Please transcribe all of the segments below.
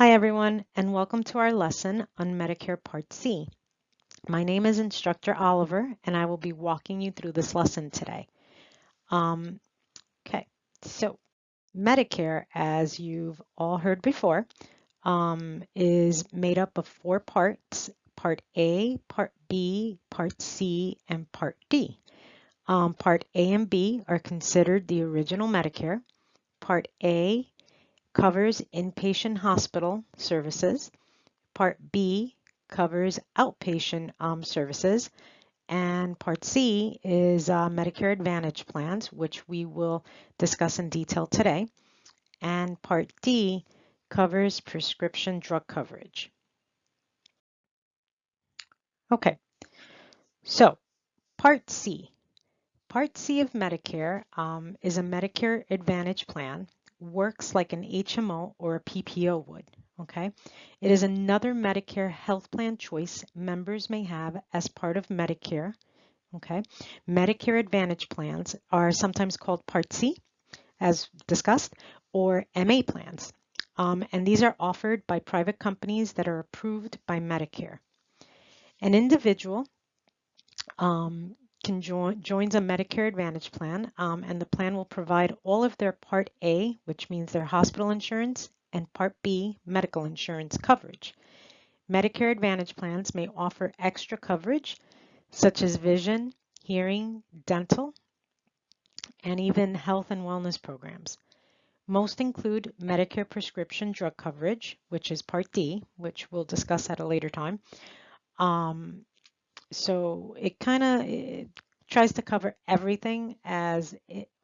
Hi everyone, and welcome to our lesson on Medicare Part C. My name is Instructor Oliver, and I will be walking you through this lesson today. Okay, so Medicare, as you've all heard before, is made up of 4 parts: Part A, Part B, Part C, and Part D. Part A and B are considered the original Medicare. Part A covers inpatient hospital services. Part B covers outpatient services, and Part C is Medicare Advantage plans, which we will discuss in detail today. And Part D covers prescription drug coverage. Okay, so Part C. Part C of Medicare is a Medicare Advantage plan, works like an HMO or a PPO would. Okay, it is another Medicare health plan choice members may have as part of Medicare. Okay, Medicare Advantage plans are sometimes called Part C, as discussed, or MA plans. And these are offered by private companies that are approved by Medicare. An individual joins a Medicare Advantage plan, and the plan will provide all of their Part A, which means their hospital insurance, and Part B, medical insurance coverage. Medicare Advantage plans may offer extra coverage, such as vision, hearing, dental, and even health and wellness programs. Most include Medicare prescription drug coverage, which is Part D, which we'll discuss at a later time. So it kind of tries to cover everything as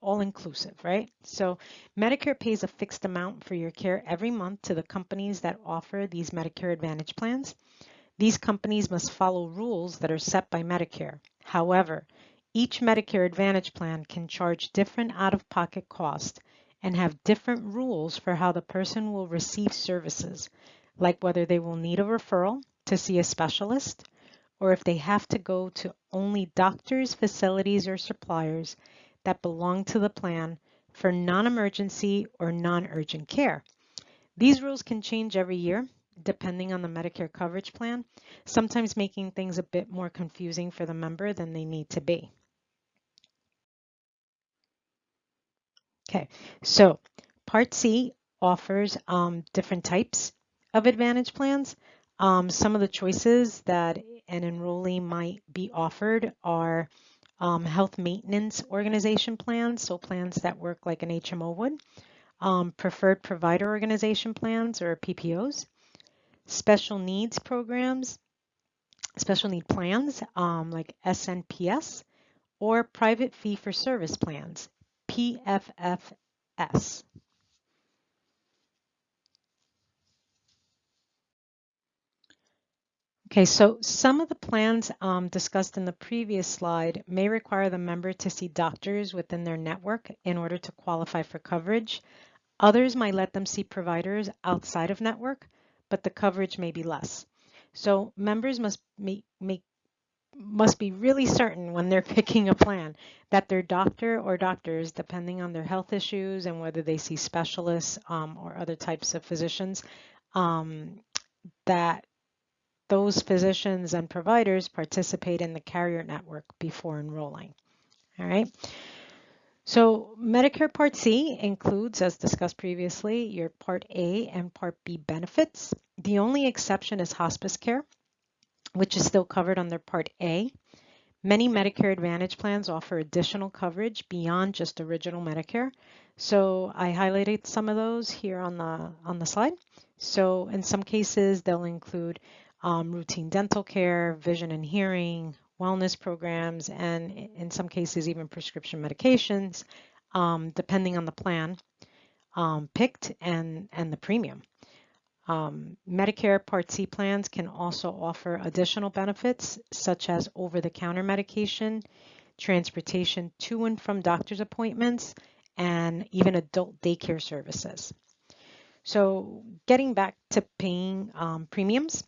all-inclusive, right? So Medicare pays a fixed amount for your care every month to the companies that offer these Medicare Advantage plans. These companies must follow rules that are set by Medicare. However, each Medicare Advantage plan can charge different out-of-pocket costs and have different rules for how the person will receive services, like whether they will need a referral to see a specialist, or if they have to go to only doctors, facilities, or suppliers that belong to the plan for non-emergency or non-urgent care. These rules can change every year depending on the Medicare coverage plan, sometimes making things a bit more confusing for the member than they need to be. Okay, so Part C offers different types of Advantage plans. Some of the choices that an enrollee might be offered are health maintenance organization plans, so plans that work like an HMO would, preferred provider organization plans or PPOs, special needs programs, special need plans like SNPS, or private fee-for-service plans, PFFS. Okay, so some of the plans discussed in the previous slide may require the member to see doctors within their network in order to qualify for coverage. Others might let them see providers outside of network, but the coverage may be less. So members must be really certain when they're picking a plan that their doctor or doctors, depending on their health issues and whether they see specialists or other types of physicians, that those physicians and providers participate in the carrier network before enrolling. All right. So Medicare Part C includes, as discussed previously, your Part A and Part B benefits. The only exception is hospice care, which is still covered under Part A. Many Medicare Advantage plans offer additional coverage beyond just original Medicare. So I highlighted some of those here on the slide. So in some cases, they'll include routine dental care, vision and hearing, wellness programs, and in some cases, even prescription medications, depending on the plan picked and the premium. Medicare Part C plans can also offer additional benefits such as over-the-counter medication, transportation to and from doctor's appointments, and even adult daycare services. So getting back to paying premiums,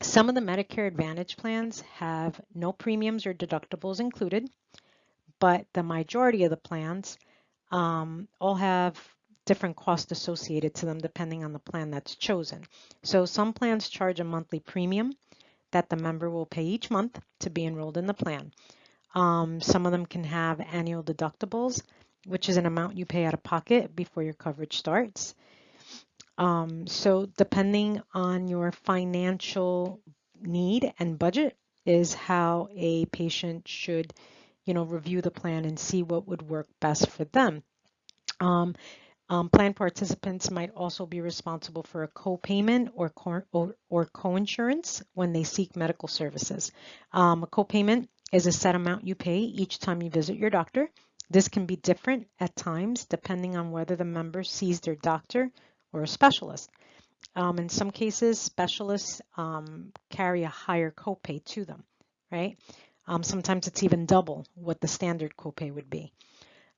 some of the Medicare Advantage plans have no premiums or deductibles included, but the majority of the plans all have different costs associated to them depending on the plan that's chosen. So some plans charge a monthly premium that the member will pay each month to be enrolled in the plan. Some of them can have annual deductibles, which is an amount you pay out of pocket before your coverage starts. So depending on your financial need and budget is how a patient should, review the plan and see what would work best for them. Plan participants might also be responsible for a co-payment or co-insurance when they seek medical services. A co-payment is a set amount you pay each time you visit your doctor. This can be different at times depending on whether the member sees their doctor or a specialist. In some cases, specialists carry a higher copay to them, right? Sometimes it's even double what the standard copay would be.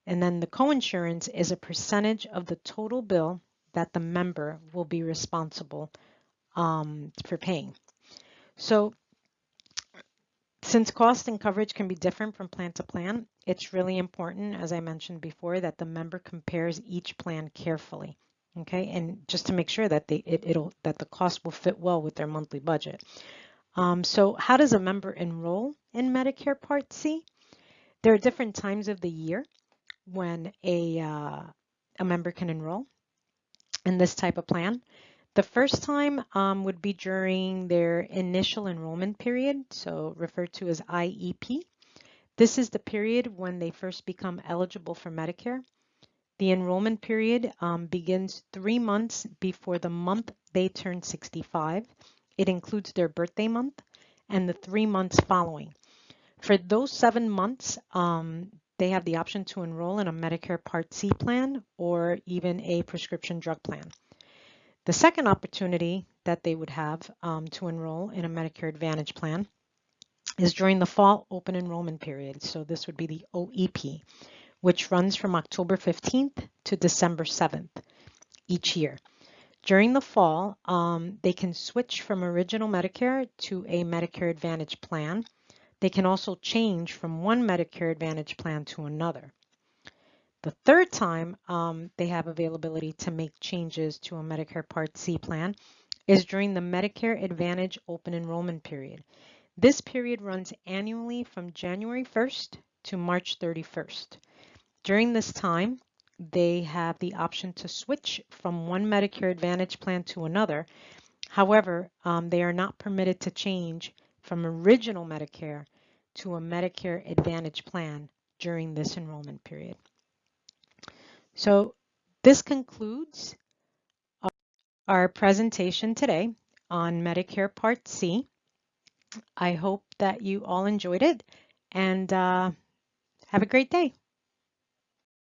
And then the coinsurance is a percentage of the total bill that the member will be responsible for paying. So since cost and coverage can be different from plan to plan, it's really important, as I mentioned before, that the member compares each plan carefully, okay? And just to make sure that that the cost will fit well with their monthly budget. So how does a member enroll in Medicare Part C? There are different times of the year when a member can enroll in this type of plan. The first time would be during their initial enrollment period, so referred to as IEP. This is the period when they first become eligible for Medicare. The enrollment period begins 3 months before the month they turn 65. It includes their birthday month and the 3 months following. For those 7 months, they have the option to enroll in a Medicare Part C plan or even a prescription drug plan. The second opportunity that they would have to enroll in a Medicare Advantage plan is during the fall open enrollment period. So this would be the OEP, which runs from October 15th to December 7th each year. During the fall, they can switch from original Medicare to a Medicare Advantage plan. They can also change from one Medicare Advantage plan to another. The third time they have availability to make changes to a Medicare Part C plan is during the Medicare Advantage open enrollment period. This period runs annually from January 1st to March 31st. During this time, they have the option to switch from one Medicare Advantage plan to another. However, they are not permitted to change from original Medicare to a Medicare Advantage plan during this enrollment period. So this concludes our presentation today on Medicare Part C. I hope that you all enjoyed it and have a great day.